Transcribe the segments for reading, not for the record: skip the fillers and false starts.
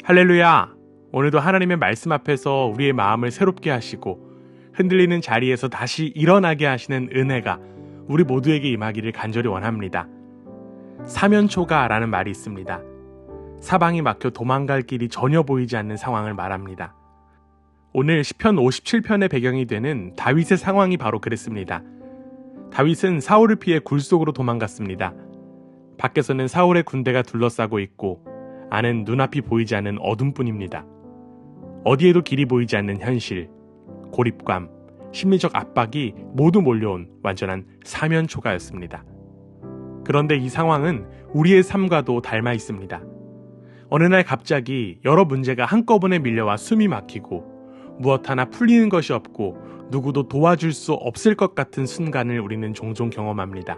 할렐루야! 오늘도 하나님의 말씀 앞에서 우리의 마음을 새롭게 하시고 흔들리는 자리에서 다시 일어나게 하시는 은혜가 우리 모두에게 임하기를 간절히 원합니다. 사면초가라는 말이 있습니다. 사방이 막혀 도망갈 길이 전혀 보이지 않는 상황을 말합니다. 오늘 시편 57편의 배경이 되는 다윗의 상황이 바로 그랬습니다. 다윗은 사울을 피해 굴 속으로 도망갔습니다. 밖에서는 사울의 군대가 둘러싸고 있고 안은 눈앞이 보이지 않는 어둠뿐입니다. 어디에도 길이 보이지 않는 현실, 고립감, 심리적 압박이 모두 몰려온 완전한 사면초가였습니다. 그런데 이 상황은 우리의 삶과도 닮아 있습니다. 어느 날 갑자기 여러 문제가 한꺼번에 밀려와 숨이 막히고 무엇 하나 풀리는 것이 없고 누구도 도와줄 수 없을 것 같은 순간을 우리는 종종 경험합니다.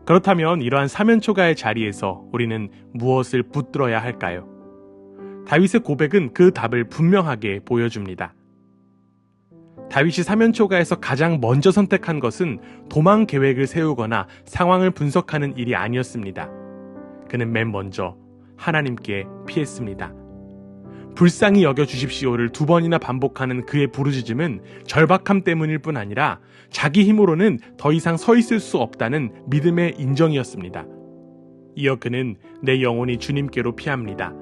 그렇다면 이러한 사면초가의 자리에서 우리는 무엇을 붙들어야 할까요? 다윗의 고백은 그 답을 분명하게 보여줍니다. 다윗이 사면초가에서 가장 먼저 선택한 것은 도망 계획을 세우거나 상황을 분석하는 일이 아니었습니다. 그는 맨 먼저 하나님께 피했습니다. 불쌍히 여겨주십시오를 2번이나 반복하는 그의 부르짖음은 절박함 때문일 뿐 아니라 자기 힘으로는 더 이상 서 있을 수 없다는 믿음의 인정이었습니다. 이어 그는 내 영혼이 주님께로 피합니다.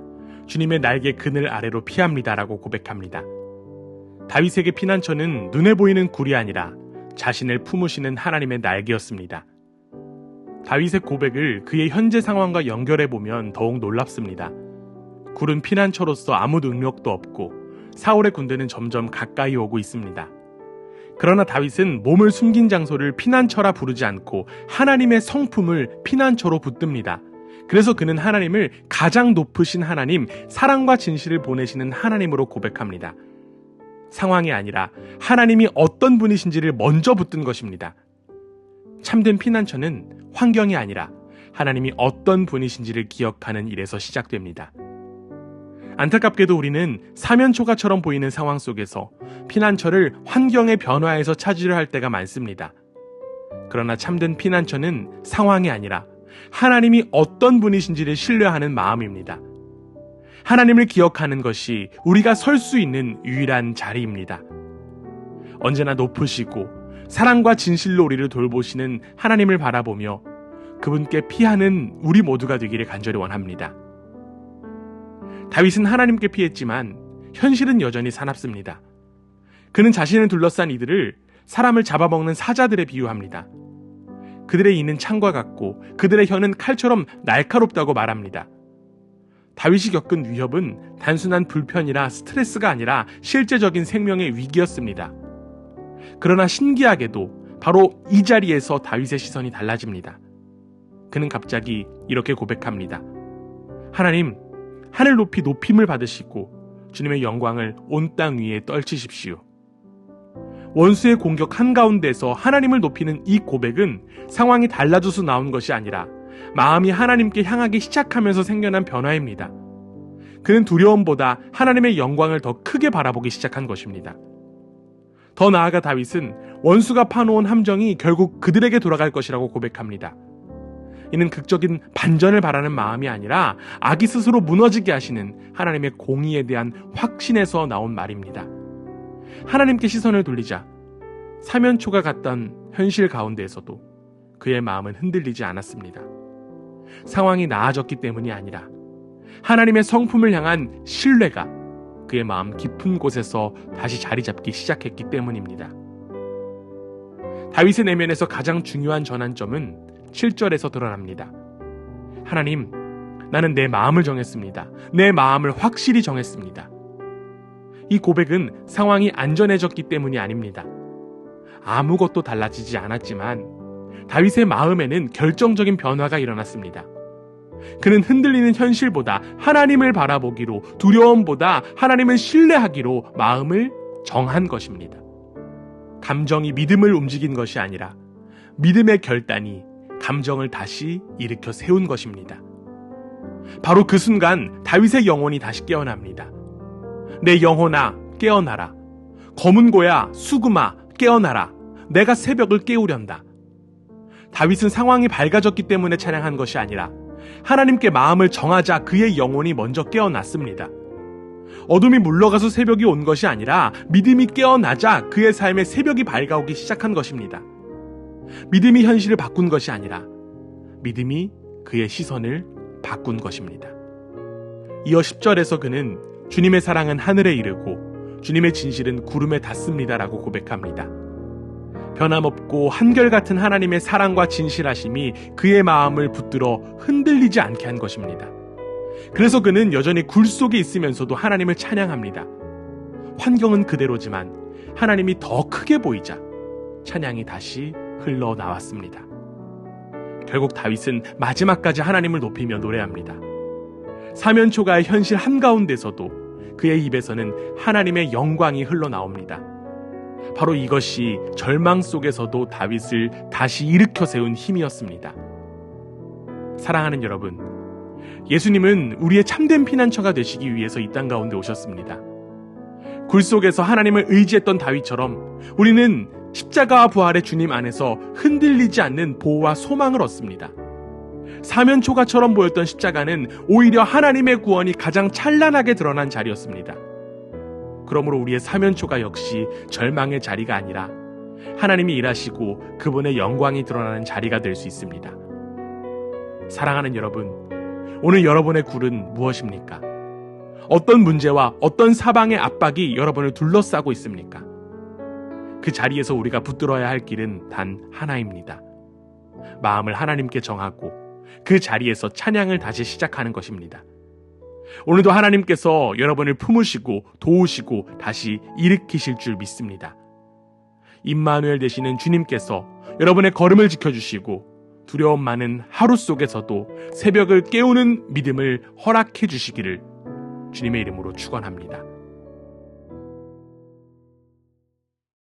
주님의 날개 그늘 아래로 피합니다 라고 고백합니다. 다윗에게 피난처는 눈에 보이는 굴이 아니라 자신을 품으시는 하나님의 날개였습니다. 다윗의 고백을 그의 현재 상황과 연결해보면 더욱 놀랍습니다. 굴은 피난처로서 아무 능력도 없고 사울의 군대는 점점 가까이 오고 있습니다. 그러나 다윗은 몸을 숨긴 장소를 피난처라 부르지 않고 하나님의 성품을 피난처로 붙듭니다. 그래서 그는 하나님을 가장 높으신 하나님, 사랑과 진실을 보내시는 하나님으로 고백합니다. 상황이 아니라 하나님이 어떤 분이신지를 먼저 붙든 것입니다. 참된 피난처는 환경이 아니라 하나님이 어떤 분이신지를 기억하는 일에서 시작됩니다. 안타깝게도 우리는 사면초가처럼 보이는 상황 속에서 피난처를 환경의 변화에서 찾으려 할 때가 많습니다. 그러나 참된 피난처는 상황이 아니라 하나님이 어떤 분이신지를 신뢰하는 마음입니다. 하나님을 기억하는 것이 우리가 설 수 있는 유일한 자리입니다. 언제나 높으시고 사랑과 진실로 우리를 돌보시는 하나님을 바라보며 그분께 피하는 우리 모두가 되기를 간절히 원합니다. 다윗은 하나님께 피했지만 현실은 여전히 사납습니다. 그는 자신을 둘러싼 이들을 사람을 잡아먹는 사자들에 비유합니다. 그들의 이는 창과 같고 그들의 혀는 칼처럼 날카롭다고 말합니다. 다윗이 겪은 위협은 단순한 불편이라 스트레스가 아니라 실제적인 생명의 위기였습니다. 그러나 신기하게도 바로 이 자리에서 다윗의 시선이 달라집니다. 그는 갑자기 이렇게 고백합니다. 하나님, 하늘 높이 높임을 받으시고 주님의 영광을 온 땅 위에 떨치십시오. 원수의 공격 한가운데서 하나님을 높이는 이 고백은 상황이 달라져서 나온 것이 아니라 마음이 하나님께 향하기 시작하면서 생겨난 변화입니다. 그는 두려움보다 하나님의 영광을 더 크게 바라보기 시작한 것입니다. 더 나아가 다윗은 원수가 파놓은 함정이 결국 그들에게 돌아갈 것이라고 고백합니다. 이는 극적인 반전을 바라는 마음이 아니라 악이 스스로 무너지게 하시는 하나님의 공의에 대한 확신에서 나온 말입니다. 하나님께 시선을 돌리자 사면초가 같던 현실 가운데에서도 그의 마음은 흔들리지 않았습니다. 상황이 나아졌기 때문이 아니라 하나님의 성품을 향한 신뢰가 그의 마음 깊은 곳에서 다시 자리 잡기 시작했기 때문입니다. 다윗의 내면에서 가장 중요한 전환점은 7절에서 드러납니다. 하나님, 나는 내 마음을 정했습니다. 내 마음을 확실히 정했습니다. 이 고백은 상황이 안전해졌기 때문이 아닙니다. 아무것도 달라지지 않았지만 다윗의 마음에는 결정적인 변화가 일어났습니다. 그는 흔들리는 현실보다 하나님을 바라보기로, 두려움보다 하나님을 신뢰하기로 마음을 정한 것입니다. 감정이 믿음을 움직인 것이 아니라 믿음의 결단이 감정을 다시 일으켜 세운 것입니다. 바로 그 순간 다윗의 영혼이 다시 깨어납니다. 내 영혼아 깨어나라. 검은 고야 수금아 깨어나라. 내가 새벽을 깨우련다. 다윗은 상황이 밝아졌기 때문에 찬양한 것이 아니라 하나님께 마음을 정하자 그의 영혼이 먼저 깨어났습니다. 어둠이 물러가서 새벽이 온 것이 아니라 믿음이 깨어나자 그의 삶에 새벽이 밝아오기 시작한 것입니다. 믿음이 현실을 바꾼 것이 아니라 믿음이 그의 시선을 바꾼 것입니다. 이어 10절에서 그는 주님의 사랑은 하늘에 이르고 주님의 진실은 구름에 닿습니다 라고 고백합니다. 변함없고 한결같은 하나님의 사랑과 진실하심이 그의 마음을 붙들어 흔들리지 않게 한 것입니다. 그래서 그는 여전히 굴 속에 있으면서도 하나님을 찬양합니다. 환경은 그대로지만 하나님이 더 크게 보이자 찬양이 다시 흘러나왔습니다. 결국 다윗은 마지막까지 하나님을 높이며 노래합니다. 사면초가의 현실 한가운데서도 그의 입에서는 하나님의 영광이 흘러나옵니다. 바로 이것이 절망 속에서도 다윗을 다시 일으켜 세운 힘이었습니다. 사랑하는 여러분, 예수님은 우리의 참된 피난처가 되시기 위해서 이 땅 가운데 오셨습니다. 굴 속에서 하나님을 의지했던 다윗처럼 우리는 십자가와 부활의 주님 안에서 흔들리지 않는 보호와 소망을 얻습니다. 사면초가처럼 보였던 십자가는 오히려 하나님의 구원이 가장 찬란하게 드러난 자리였습니다. 그러므로 우리의 사면초가 역시 절망의 자리가 아니라 하나님이 일하시고 그분의 영광이 드러나는 자리가 될 수 있습니다. 사랑하는 여러분, 오늘 여러분의 굴은 무엇입니까? 어떤 문제와 어떤 사방의 압박이 여러분을 둘러싸고 있습니까? 그 자리에서 우리가 붙들어야 할 길은 단 하나입니다. 마음을 하나님께 정하고 그 자리에서 찬양을 다시 시작하는 것입니다. 오늘도 하나님께서 여러분을 품으시고 도우시고 다시 일으키실 줄 믿습니다. 임마누엘 되시는 주님께서 여러분의 걸음을 지켜주시고 두려움 많은 하루 속에서도 새벽을 깨우는 믿음을 허락해 주시기를 주님의 이름으로 축원합니다.